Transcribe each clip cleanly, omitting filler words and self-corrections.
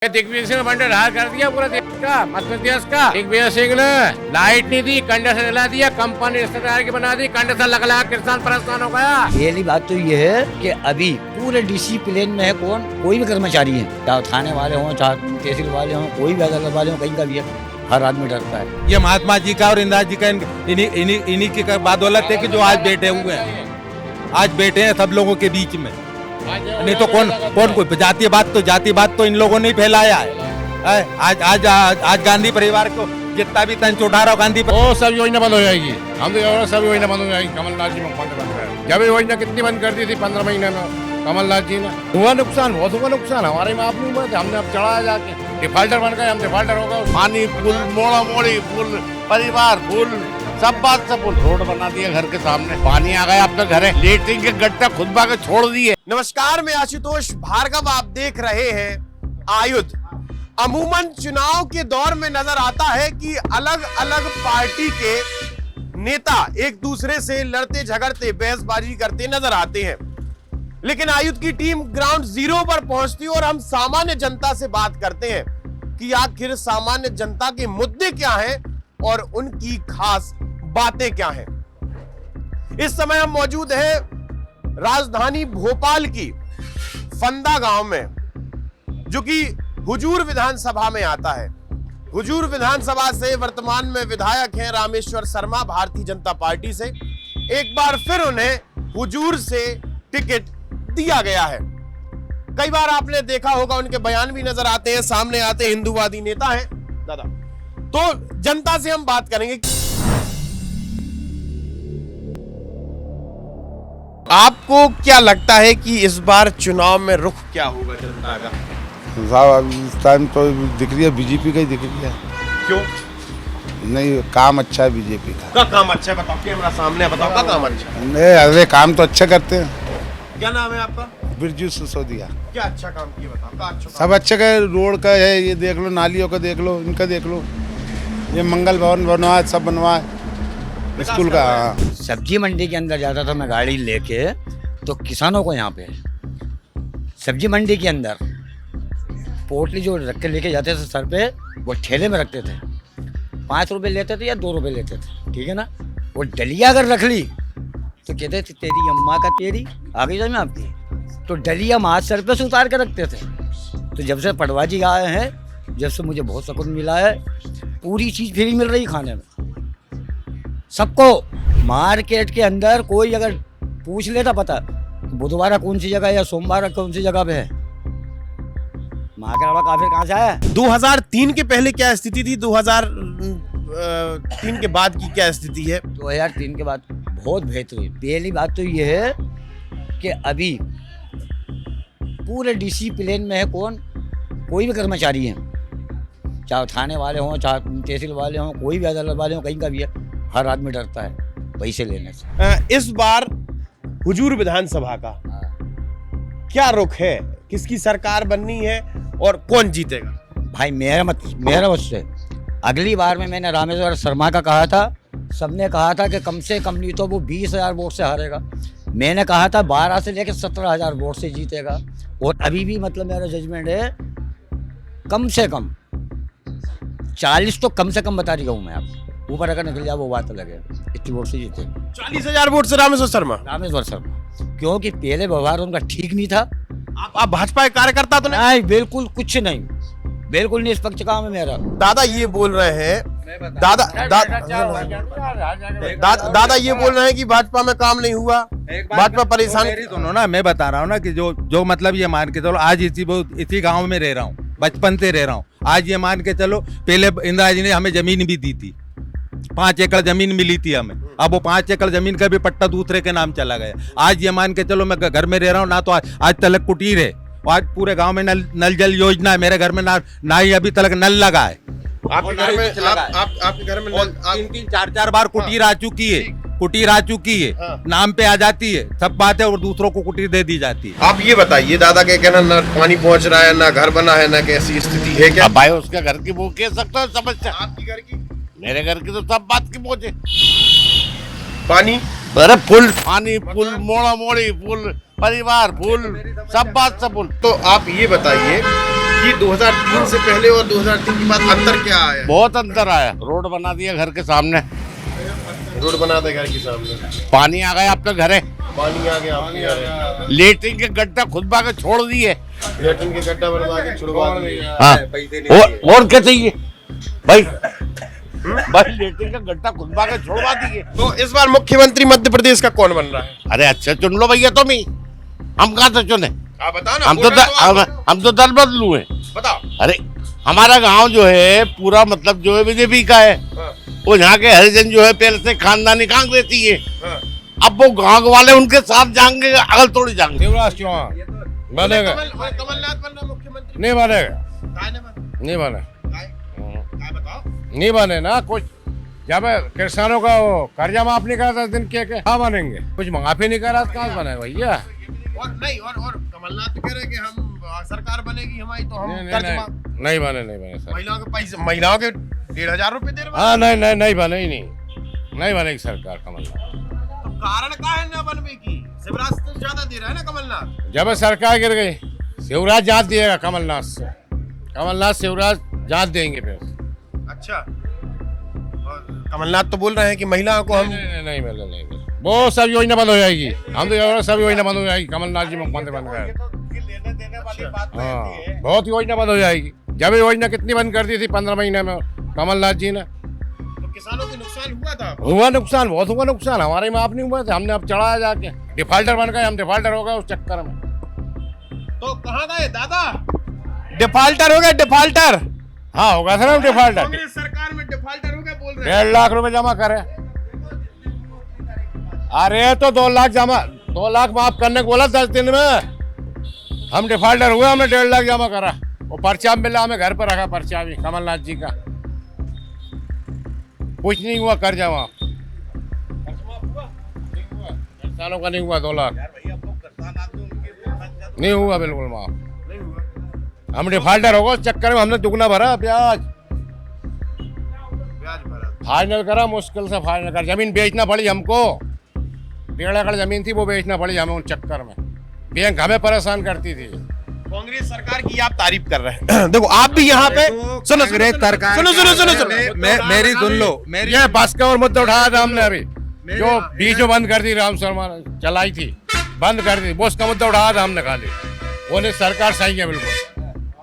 Digvijay Singh bundle हार कर दिया पूरा देश का, मध्य प्रदेश का। दिग्विजय सिंह ने लाइट नहीं दी, कंडक्टर जला दिया, कंपनी रिश्तेदार की बना दी, कंडक्टर लगा किसान परेशान हो गया। पहली बात तो ये है कि अभी पूरे डिसिप्लिन में है कौन, कोई भी कर्मचारी है, चाहे थाने वाले हों, चाहे तहसील वाले हों, कोई भी अदालत वाले हों, कहीं का भी है, हर आदमी डरता है। ये महात्मा जी का और इंदिरा जी का इन्हीं की बदौलत है कि जो आज बैठे हुए हैं, आज बैठे हैं सब लोगों के बीच में। नहीं तो कौन कोई जातिवाद तो इन लोगों ने फैलाया है। आज गांधी परिवार को जितना भी तंज उठा रहा गांधी वो सब योजना बंद हो जाएगी। हम तो सब योजना बंद हो जाएगी। कमलनाथ जी बंद कर जब योजना कितनी बंद कर दी थी 15 महीने में कमलनाथ जी ने। हुआ नुकसान, बहुत हुआ नुकसान, हमारे में आप नहीं हुआ, हमने अब चढ़ाया जाके डिफाल्टर बन गए, हम डिफाल्टर हो गए। पानी पुल, मोड़ा मोड़ी पुल, परिवार पुल, सब बात सब रोड बना दिया घर के सामने, पानी आ गया अपने घर, लेटरिन के गड्ढा खुद बाके छोड़ दिए। नमस्कार, मैं आशुतोष भार्गव, आप देख रहे हैं आयुध। अमूमन चुनाव के दौर में नजर आता है कि अलग अलग पार्टी के नेता एक दूसरे से लड़ते झगड़ते बहसबाजी करते नजर आते हैं, लेकिन आयुध की टीम ग्राउंड जीरो पर पहुंचती है और हम सामान्य जनता से बात करते हैं कि आखिर सामान्य जनता के मुद्दे क्या हैं और उनकी खास बातें क्या हैं। इस समय हम मौजूद हैं राजधानी भोपाल की फंदा गांव में, जो कि हुजूर विधानसभा में आता है। हुजूर विधानसभा से वर्तमान में विधायक हैं रामेश्वर शर्मा भारतीय जनता पार्टी से। एक बार फिर उन्हें हुजूर से टिकट दिया गया है। कई बार आपने देखा होगा, उनके बयान भी नजर आते हैं, सामने आते हैं, हिंदूवादी नेता हैं दादा। तो जनता से हम बात करेंगे। आपको क्या लगता है कि इस बार चुनाव में रुख क्या होगा जनता का? साहब इस टाइम तो दिख रही है बीजेपी का ही दिख रही है। क्यों? नहीं, काम अच्छा है बीजेपी का। काम अच्छा है, बताओ, कैमरा सामने बताओ, का काम अच्छा है? नहीं, अरे काम तो अच्छा करते हैं। क्या नाम है आपका? बिरजू सिसोदिया। क्या अच्छा काम किया बताओ, का अच्छा सब अच्छा का, रोड का है, ये देख लो, नालियों का देख लो, इनका देख लो, ये मंगल भवन बनवाए, सब बनवाए, स्कूल का। सब्जी मंडी के अंदर जाता था मैं गाड़ी लेके, तो किसानों को यहाँ पे सब्जी मंडी के अंदर पोटली जो रख के लेके जाते थे सर पे, वो ठेले में रखते थे। 5 रुपए लेते थे या 2 रुपए लेते थे, ठीक है ना। वो डलिया अगर रख ली तो कहते थे तेरी अम्मा का तेरी आ गई समझ में आपकी। तो डलिया माथ सर पे से उतार के रखते थे। तो जब से पटवा जी आए हैं, जब से मुझे बहुत सुकून मिला है। पूरी चीज़ फ्री मिल रही खाने में सबको। मार्केट के अंदर कोई अगर पूछ लेता पता बुधवार कौन सी जगह या सोमवार कौन सी जगह पे है, माँ के अलावा काफिर कहाँ से आया। 2003 के पहले क्या स्थिति थी, 2003 के बाद की क्या स्थिति है? 2003 के बाद बहुत बेहतरीन। पहली बात तो ये है कि अभी पूरे डिसिप्लिन में है कौन, कोई भी कर्मचारी है, चाहे थाने वाले हों, चाहे तहसील वाले हों, कोई भी अदालत वाले हों, कहीं का भी है, हर आदमी डरता है पैसे लेने से। इस बार हुजूर विधानसभा का क्या रुख है, किसकी सरकार बननी है और कौन जीतेगा? भाई मेरा मत से अगली बार में मैंने रामेश्वर शर्मा का कहा था, सबने कहा था कि कम से कम नहीं तो वो 20,000 वोट से हारेगा। मैंने कहा था 12 से लेकर 17,000 वोट से जीतेगा। और अभी भी मतलब मेरा जजमेंट है कम से कम 40 तो कम से कम बता रही हूँ मैं आपको। ऊपर अगर निकल जाए वो बात अलग है, इतनी वोट से जीते। 40,000 वोट से रामेश्वर शर्मा? रामेश्वर शर्मा, क्योंकि पहले व्यवहार उनका ठीक नहीं था। आप भाजपा के कार्यकर्ता तो नहीं, बिल्कुल कुछ नहीं, बिल्कुल निष्पक्ष काम है मेरा। दादा ये बोल रहे हैं, दादा ये बोल रहे हैं कि भाजपा में काम नहीं हुआ, भाजपा परेशान। दोनों ना, मैं बता रहा हूँ ना कि जो मतलब ये मान के चलो, आज इसी गाँव में रह रहा हूँ, बचपन से रह रहा हूँ। आज ये मान के चलो, पहले इंदिरा जी ने हमें जमीन भी दी थी, 5 एकड़ जमीन मिली थी हमें। अब वो 5 एकड़ जमीन का भी पट्टा दूसरे के नाम चला गया। आज ये मान के चलो, मैं घर में रह रहा हूँ ना, तो आज तलक कुटीर है, आज पूरे गांव में नल जल योजना है। मेरे घर में ना ही अभी तक नल लगा है। आपके घर में 3-3, 4-4 बार कुटीर आ चुकी है, हाँ। नाम पे आ जाती है, सब बात है, और दूसरों को कुटीर दे दी जाती है। आप ये बताइए, दादा के कहना ना पानी पहुंच रहा है, ना घर बना है, ना कैसी स्थिति है क्या? अब भाई उसके घर की वो कह सकता है समस्या, आपकी घर की? मेरे घर की तो सब बात की पहुंचे। पानी, अरे पुल, पानी पुल, मोड़ा मोड़ी पुल, परिवार पुल, सब बात सब पुल। तो आप ये बताइए ये 2003 से पहले और 2003 के बाद अंतर क्या आया? बहुत अंतर आया। रोड बना दिया घर के सामने, रोड बना दे घर के सामने, पानी आ गया अपने घरे, पानी आ गया आपके घर, लेटरिन के गड्ढा खुद बाके छोड़ दिए। लेटरिन के गड्ढा बनवा के छुड़वा दिए। हाँ, और क्या चाहिए भाई? भाई लेटरिन का गड्ढा खुद बाके छोड़वा दिए। तो इस बार मुख्यमंत्री मध्य प्रदेश का कौन बन रहा है? अरे अच्छा चुन लो भैया तुम ही, हम कहाँ से चुने? आप बताओ ना। हम तो दल बदलू हैं। बताओ। अरे हमारा गांव जो है पूरा मतलब जो है बीजेपी का है। हाँ, वो यहाँ के हरिजन जो है पहले से खानदानी कांग्रेसी है। हाँ। अब वो गांव वाले उनके साथ जाएंगे, अगल थोड़ी जाएंगे। शिवराज चौहान बनेगा, कमलनाथ बन रहा मुख्यमंत्री? नहीं बनेगा, काय नहीं बन? नहीं बने, काय बताओ? नहीं बने ना कुछ। जब किसानों का वो कर्जा माफ नहीं करा 10 दिन के कहाँ बनेंगे? कुछ माफी नहीं करा तो कहाँ बने भैया? और नहीं, और कमलनाथ तो कह रहे हैं कि हम सरकार बनेगी हमारी तो हम कर्ज माफ। नहीं बने सर। महिलाओं के पैसे, महिलाओं के 1,500 रुपए दे रहे हैं। हाँ नहीं बने ही नहीं बनेगी सरकार कमलनाथ। तो कारण क्या है ना बनने की? शिवराज तो ज्यादा दे रहा है ना कमलनाथ। जब सरकार गिर गई, शिवराज जांच दिएगा कमलनाथ से, कमलनाथ शिवराज जांच देंगे फिर। अच्छा, और कमलनाथ तो बोल रहे हैं कि महिलाओं को हम नहीं मिले, वो सब योजना बंद हो जाएगी। हम तो कह रहे हैं सब योजना बंद हो जाएगी। कमलनाथ जी मुख्यमंत्री बन गए, हाँ बहुत योजना बंद हो जाएगी। जब योजना कितनी बंद कर दी थी 15 महीने में कमलनाथ जी ने। तो किसानों को नुकसान हुआ था? हुआ नुकसान, बहुत हुआ नुकसान। हमारे माफ नहीं हुआ था, हमने अब चढ़ाया जाके। डिफाल्टर बन गए हम, डिफाल्टर हो गए उस चक्कर में। तो कहाँ गए दादा? डिफाल्टर हो गए, डिफाल्टर। हाँ होगा था ना डिफाल्टर। कांग्रेस सरकार में डिफाल्टर हो गए बोल रहे 1.5 लाख रुपए जमा करे। अरे तो 2 लाख जमा, 2 लाख माफ करने को बोला 10 दिन में। हम डिफाल्टर हुए, हमने 1.5 लाख जमा करा। वो पर्चा मिला, हमें घर पर रखा पर्चा भी कमलनाथ जी का। कुछ नहीं हुआ कर्जा माफ, किसानों का नहीं हुआ 2 लाख नहीं हुआ, बिल्कुल माफ। हम डिफाल्टर हो गए उस चक्कर में, हमने दुगना भरा ब्याज भरा। फाइनल करा, मुश्किल से फाइनल कर। जमीन बेचना पड़ी हमको, 1.5 एकड़ जमीन थी वो बेचना पड़ी हमें उन चक्कर में। बैंक हमें परेशान करती थी। कांग्रेस सरकार की आप तारीफ कर रहे हैं। देखो आप भी यहाँ पे सुनो, मेरी सुन लो, मेरी ये बस का और मुद्दा उठाया था हमने अभी, जो बीच में बंद कर दी, राम शर्मा चलाई थी, बंद कर दी। बस का मुद्दा उठाया था हमने खाली। वो नहीं, सरकार सही है बिल्कुल।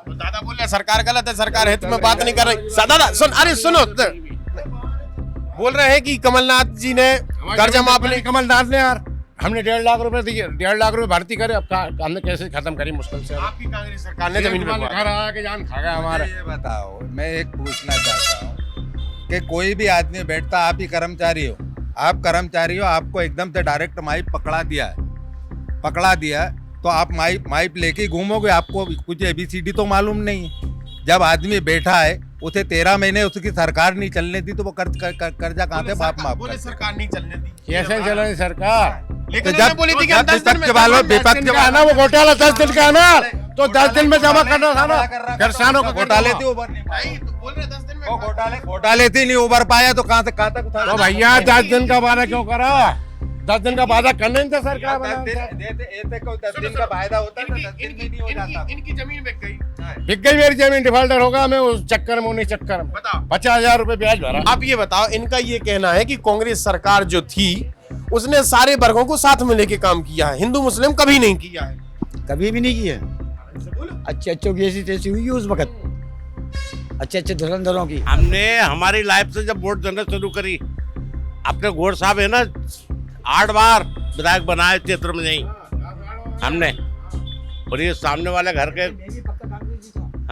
तो दादा बोल रहे सरकार गलत है, सरकार हित में बात नहीं कर रही। दादा सुन, अरे सुनो, बोल रहे हैं कि कमलनाथ जी ने कर्जा माफ नहीं। कमलनाथ ने यार, हमने 1.5 लाख रुपए दिए, 1.5 लाख रुपए भर्ती करे। अब हमने कैसे खत्म करी मुश्किल से। आपकी कांग्रेस सरकार ने जमीन पे घर आया के जान खा गया हमारे। ये बताओ, मैं एक पूछना चाहता हूँ कि कोई भी आदमी बैठता, आप ही कर्मचारी हो, आप कर्मचारी हो, आपको एकदम से डायरेक्ट माइप पकड़ा दिया है, तो आप माइप लेके ही घूमोगे? आपको कुछ ABCD तो मालूम नहीं है। जब आदमी बैठा है, उसे 13 महीने उसकी सरकार नहीं चलने दी, तो वो कर्जा कहाँ से बाप माफ बोले सरकार नहीं चलने दी। कैसे चल सरकार? लेकिन तो जब बोली थी कि जब 10 दिन में विपक्ष का ना वो घोटाला 10 दिन का ना, तो 10 दिन में जमा करना था ना। किसानों का घोटाले थे, उबर नहीं पाए। नहीं, तो बोल रहे 10 दिन में वो घोटाले थे, नहीं उबर पाया, तो कहाँ तक उठा? तो भैया 10 दिन का वादा क्यों करा? 10 दिन का वादा करने नहीं था सरकार। 10 दिन का फायदा होता है, 10 दिन में नहीं हो जाता। इनकी जमीन बिक गई। बिक गई मेरी जमीन, डिफाल्टर होगा मैं उस चक्कर में, उन्हीं चक्कर में बताओ। 50,000 रुपए ब्याज भरा। आप ये बताओ, इनका ये कहना है कि कांग्रेस सरकार जो थी उसने सारे वर्गों को साथ में लेके काम किया है, हिंदू मुस्लिम कभी नहीं किया है। कभी भी नहीं किए। अच्छे अच्छों की ऐसी तैसी हुई उस वक्त, अच्छे धुरंधरों की। हमने हमारी लाइफ से जब वोट देना शुरू करी, अपने घोड़ साहब है ना 8 बार विधायक बनाए क्षेत्र में नहीं हमने। और ये सामने वाले घर के,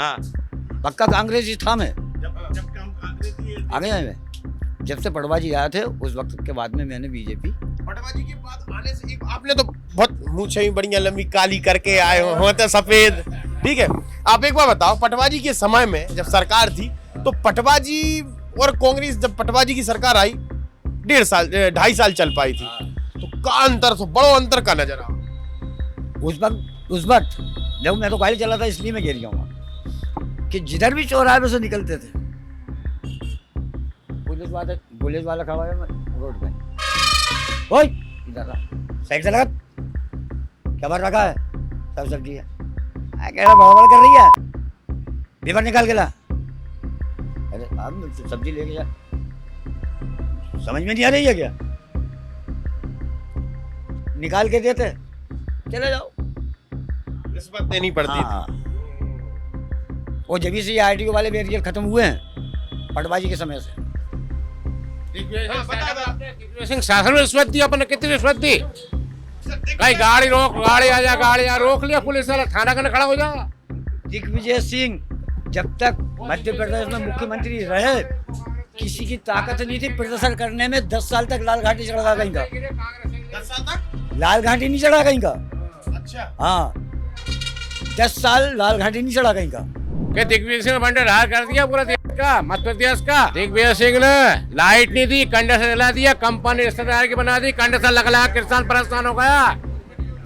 हाँ पक्का कांग्रेसी था मैं। आगे मैं जब से पटवा जी आए थे उस वक्त के बाद में मैंने बीजेपी। पटवा जी के बाद आने से एक आपने तो बहुत मूछें बढ़िया लंबी काली करके आए हो तो सफेद, ठीक है। आप एक बार बताओ, पटवा जी के समय में जब सरकार थी तो पटवा जी और कांग्रेस, जब पटवा जी की सरकार आई 2.5 साल चल पाई थी, तो का अंतर, तो बड़ो अंतर का नजर आ उस वक्त देखो, मैं तो गाड़ी चला था इसलिए मैं गिर जाऊंगा कि जिधर भी चौराहे में से निकलते थे पुलिस वाला खड़ा है रोड पे, ओए इधर आ, साइड से लगा, क्या बात रखा है, सब सब्जी है, कह रहा बड़बड़ कर रही है, पेपर निकाल के ला। अरे आप सब्जी लेके जा, समझ में नहीं आ रही है क्या? निकाल के देते, चले जाओ। रिश्वत देनी पड़ती थी। हाँ। वो जब से ये आरटीओ वाले बैरियर खत्म हुए हैं पटवाजी के समय से। दिग्विजय सिंह शासन में रिश्वत दी, अपन ने कितनी रिश्वत दी? कहीं गाड़ी रोक, गाड़ी आ जा, गाड़ी आ, रोक लिया पुलिस वाला, थाना करने खड़ा हो जाएगा। दिग्विजय सिंह जब तक मध्य प्रदेश में मुख्यमंत्री रहे किसी की ताकत नहीं थी प्रदर्शन करने में। 10 साल तक लाल घाटी चढ़ा कहीं का, 10 साल तक लाल घाटी नहीं चढ़ा कहीं का। अच्छा, हाँ 10 साल लाल घाटी नहीं चढ़ा कहीं का। कि दिग्विजय सिंह ने भंडार कर दिया पूरा देश का, मध्य प्रदेश का। दिग्विजय सिंह ने लाइट नहीं दी, कंडक्टर जला दिया, कंपनी रिश्तेदार की बना दी, कंडक्टर लगा किसान परेशान हो गया।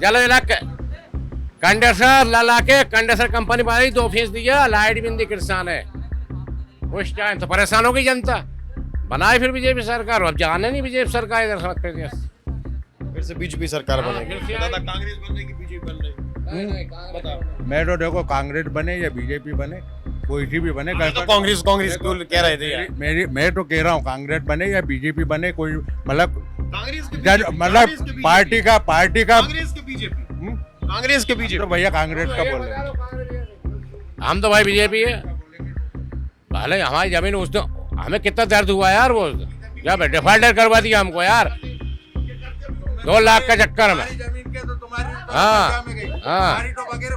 जला के कंडक्टर ला के कंडक्टर कंपनी बना दी, 2 फीस दिया, लाइट भी नहीं दी किसान है। उस टाइम तो परेशान हो गई जनता, बनाई फिर बीजेपी सरकार। अब जाने नहीं बीजेपी सरकार इधर मध्य प्रदेश, फिर से बीजेपी सरकार बनेगी। दादा कांग्रेस बन रही कि बीजेपी बन रही? बताओ। मैं तो देखो कांग्रेस बने या बीजेपी बने, कोई सी भी बने। तो कांग्रेस क्यों कह रहे थे यार? मैं तो कह रहा हूँ कांग्रेस बने या बीजेपी बने, कोई मतलब कांग्रेस के मतलब पार्टी का कांग्रेस के बीजेपी, कांग्रेस के बीजेपी। तो भैया कांग्रेस का बोल रहे हैं। हम तो भाई बीजेपी है। भले हमारी जमीन उस तो हमें कितना दर्द हुआ यार, वो जब डिफॉल्टर करवा दिया हमको यार 2 लाख का चक्कर में। हाँ हाँ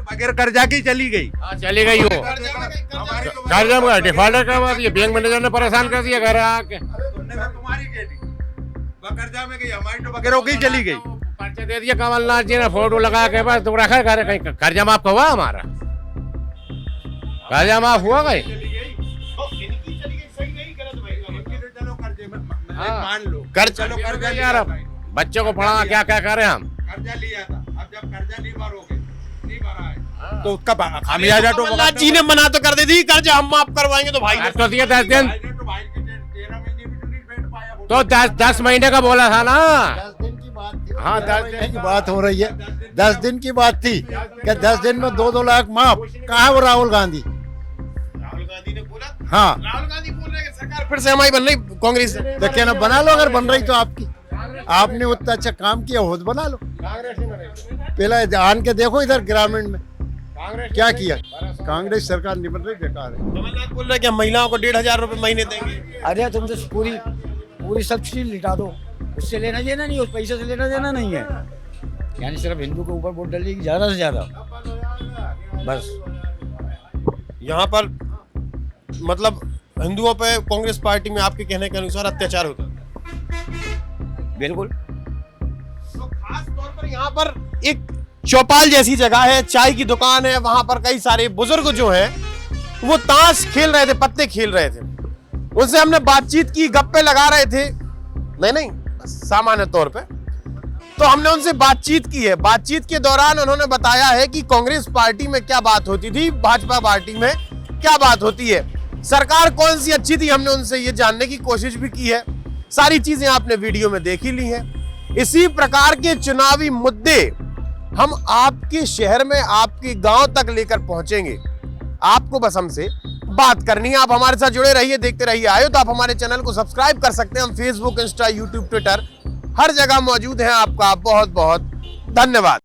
बगैर कर्जा की चली गई। हाँ चली गई वो, कर्जा में डिफॉल्टर करवा दिया, बैंक मैनेजर ने परेशान कर दिया घर आके। तुम्हारी कर्जा में गई, हमारी तो बगैर होके ही चली गई। पर्चा दे दिया कमलनाथ जी ने, फोटो लगा के बस तो रखा घर। कहीं कर्जा माफ हुआ हमारा? कर्जा माफ हुआ कहीं? मान लो कर्जा यार, बच्चों को पढ़ाना क्या क्या करें हम? कर्जा लिया था, अब जब कर्जा नहीं भरोगे, नहीं भरा है तो उसका खामियाजा तो कमलनाथ जी ने मना तो कर दे दी, कर्जा हम माफ करवाएंगे। तो भाई ने तो दिया 10 दिन, तो भाई के 13 महीने भी तो नहीं बैठ पाया। तो 10 महीने का बोला था ना। 10 दिन की बात थी। हाँ 10 दिन की बात हो रही है, 10 दिन की बात थी कि 10 दिन में 2-2 लाख माफ। कहाँ वो राहुल गांधी? राहुल गांधी ने बोला। हाँ राहुल गांधी बोल रहे हैं कि सरकार फिर से हमारी बन रही कांग्रेस से। तो क्या ना बना लो, अगर बन रही तो आपकी। आपने उतना अच्छा काम किया हो तो बना लो। पहले आन के देखो इधर ग्रामीण में क्या किया। कांग्रेस सरकार नहीं बन रही, बेकार है। कमलनाथ बोल रहे हैं कि हम महिलाओं को 1,500 रुपए महीने देंगे। अरे तुम तो पूरी सब्सिडी लिटा दो, उससे लेना देना नहीं, उस पैसे से लेना देना नहीं है। यानी सिर्फ हिंदू के ऊपर वोट डालेगी ज्यादा से ज्यादा, बस। यहाँ पर मतलब हिंदुओं पे कांग्रेस पार्टी में आपके कहने के अनुसार अत्याचार होता है। बिल्कुल। तो खास तौर पर यहाँ पर एक चौपाल जैसी जगह है, चाय की दुकान है, वहां पर कई सारे बुजुर्ग जो हैं वो ताश खेल रहे थे, पत्ते खेल रहे थे। उनसे हमने बातचीत की, गप्पे लगा रहे थे, नहीं सामान्य तौर पे। तो हमने उनसे बातचीत की है। बातचीत के दौरान उन्होंने बताया है कि कांग्रेस पार्टी में क्या बात होती थी, भाजपा पार्टी में क्या बात होती है, सरकार कौन सी अच्छी थी। हमने उनसे ये जानने की कोशिश भी की है। सारी चीजें आपने वीडियो में देख ही ली हैं। इसी प्रकार के चुनावी मुद्दे हम आपके शहर में, आपके गांव तक लेकर पहुंचेंगे। आपको बस हमसे बात करनी है। आप हमारे साथ जुड़े रहिए, देखते रहिए आयो। तो आप हमारे चैनल को सब्सक्राइब कर सकते हैं। हम फेसबुक, इंस्टा, यूट्यूब, ट्विटर हर जगह मौजूद हैं। आपका बहुत बहुत धन्यवाद।